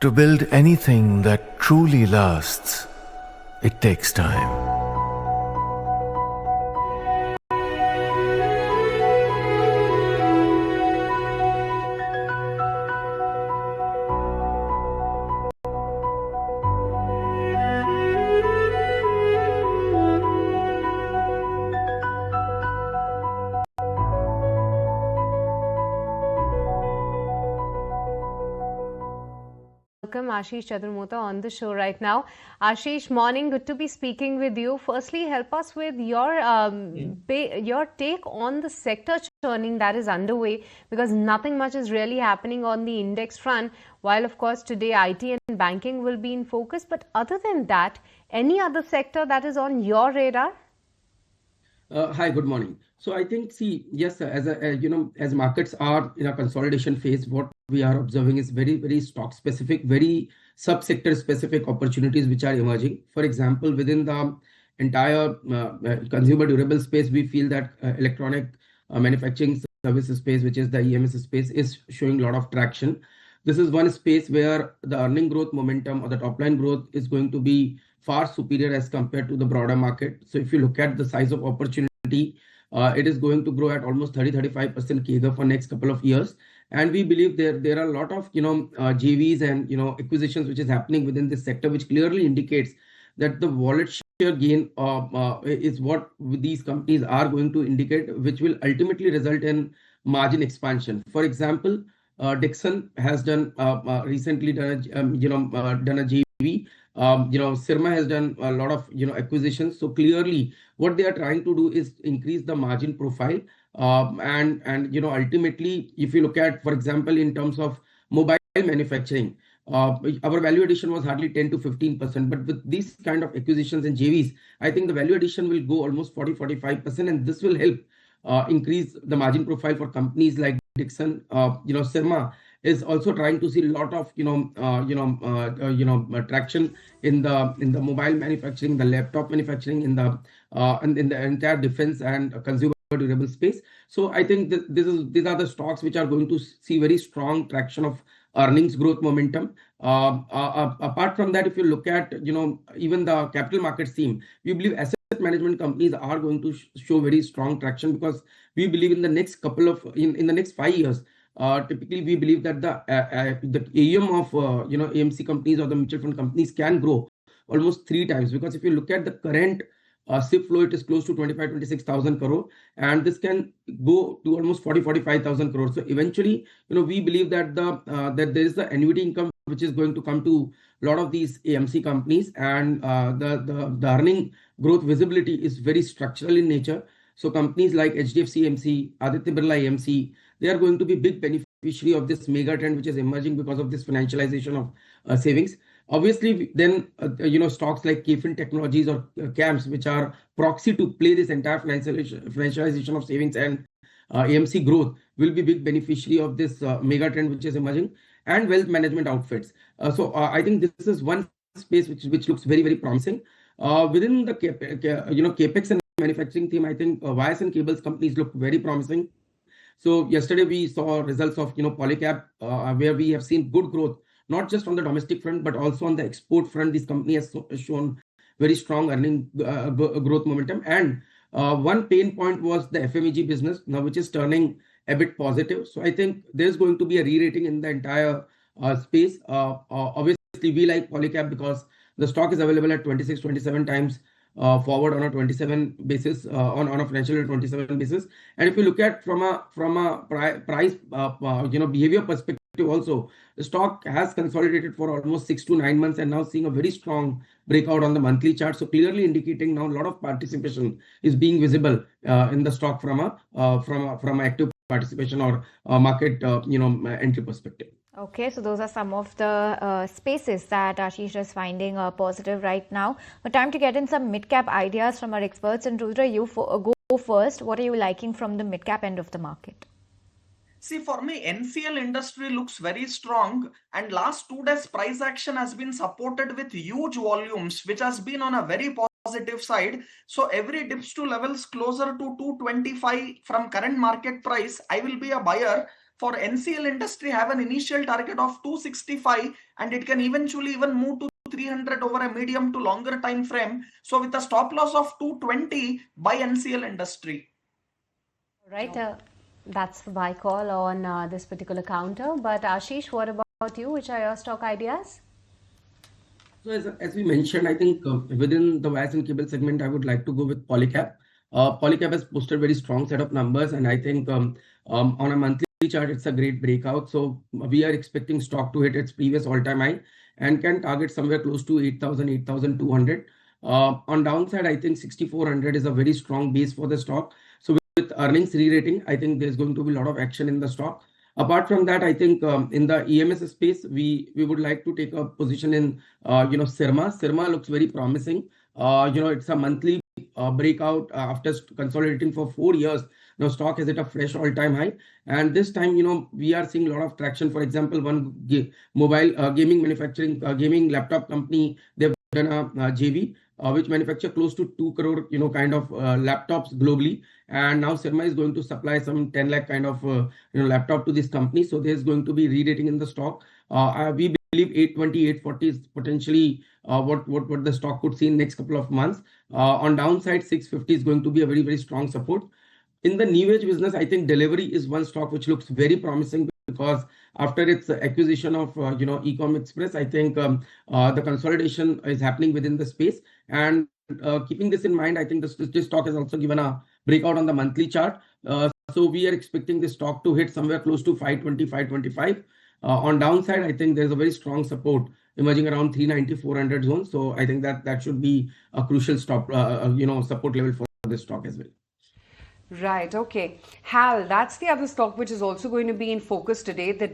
To build anything that truly lasts, it takes time. Welcome Ashish Chaturmohta on the show right now. Ashish, morning. Good to be speaking with you. Firstly, help us with your take on the sector churning that is underway, because nothing much is really happening on the index front. While of course today IT and banking will be in focus, but other than that, any other sector that is on your radar? Hi, good morning. So I think, yes, as markets are in a consolidation phase, what we are observing is very stock specific, very subsector specific opportunities which are emerging. For example, within the entire consumer durable space, we feel that electronic manufacturing services space, which is the EMS space, is showing a lot of traction. This is one space where the earning growth momentum or the top line growth is going to be far superior as compared to the broader market. So if you look at the size of opportunity, it is going to grow at almost 30-35% CAGR for next couple of years. And we believe there are a lot of JVs and acquisitions which is happening within this sector, which clearly indicates that the wallet share gain is what these companies are going to indicate, which will ultimately result in margin expansion. For example, Dixon has done recently done a JV. Sirma has done a lot of acquisitions. So clearly, what they are trying to do is increase the margin profile. And ultimately, if you look at, for example, in terms of mobile manufacturing, our value addition was hardly 10 to 15%. But with these kind of acquisitions and JVs, I think the value addition will go almost 40-45%, and this will help increase the margin profile for companies like Dixon. Sirma is also trying to see a lot of traction in the mobile manufacturing, the laptop manufacturing, in the entire defense and consumer durable space. So I think these are the stocks which are going to see very strong traction of earnings growth momentum. Apart from that, if you look at even the capital markets theme, we believe asset management companies are going to show very strong traction, because we believe in the next in the next 5 years, typically we believe that the AUM of AMC companies or the mutual fund companies can grow almost 3 times, because if you look at the current SIP flow, it is close to 25-26,000 crore, and this can go to almost 40-45,000 crore. So eventually, we believe that that there is the annuity income which is going to come to a lot of these AMC companies, and the earning growth visibility is very structural in nature. So companies like HDFC AMC, Aditya Birla AMC, they are going to be big beneficiary of this mega trend which is emerging because of this financialization of savings. Obviously, then stocks like KFin Technologies or CAMS, which are proxy to play this entire financialization of savings and AMC growth, will be big beneficiary of this mega trend which is emerging, and wealth management outfits. So I think this is one space which looks very promising. Within the capex and manufacturing theme, I think wires and cables companies look very promising. So yesterday we saw results of Polycab, where we have seen good growth, not just on the domestic front, but also on the export front. This company has shown very strong earning growth momentum. And one pain point was the FMEG business, now which is turning a bit positive. So I think there's going to be a re-rating in the entire space. Obviously, we like Polycab because the stock is available at 26-27 times forward on a 27 basis, on a financial year 27 basis. And if you look at from a price behavior perspective, also the stock has consolidated for almost 6 to 9 months and now seeing a very strong breakout on the monthly chart. So clearly indicating now a lot of participation is being visible in the stock from a active participation or market entry perspective. Okay, so those are some of the spaces that Ashish is finding positive right now. But time to get in some mid-cap ideas from our experts. And Rudra, you go first. What are you liking from the mid-cap end of the market? See, for me, NCL industry looks very strong, and last 2 days price action has been supported with huge volumes, which has been on a very positive side. So every dips to levels closer to 225 from current market price, I will be a buyer. for NCL industry have an initial target of 265, and it can eventually even move to 300 over a medium to longer time frame. So with a stop loss of 220 by NCL industry. Right, that's the buy call on this particular counter. But Ashish, what about you? Which are your stock ideas? So as we mentioned, I think within the wires and cable segment, I would like to go with Polycab. Polycab has posted very strong set of numbers, and I think on a monthly chart, it's a great breakout. So we are expecting stock to hit its previous all-time high and can target somewhere close to 8,000, 8,200. On downside, I think 6,400 is a very strong base for the stock. So with earnings re-rating, I think there's going to be a lot of action in the stock. Apart from that, I think in the EMS space, we would like to take a position in Sirma. Sirma looks very promising. It's a monthly breakout after consolidating for 4 years. Now stock is at a fresh all-time high, and this time we are seeing a lot of traction. For example, one mobile gaming manufacturing gaming laptop company, they've done a JV which manufacture close to 2 crore kind of laptops globally, and now Sirma is going to supply some 10 lakh kind of laptop to this company. So there's going to be re-rating in the stock. We believe 820, 840 is potentially what the stock could see in next couple of months. On downside, 650 is going to be a very, very strong support. In the new age business, I think delivery is one stock which looks very promising, because after its acquisition of Ecom Express, I think the consolidation is happening within the space. And keeping this in mind, I think this stock has also given a breakout on the monthly chart. So we are expecting this stock to hit somewhere close to 520, 525. On downside, I think there's a very strong support emerging around 390, 400 zone. So I think that should be a crucial stop, support level for this stock as well. Right, okay. Hal, that's the other stock which is also going to be in focus today, the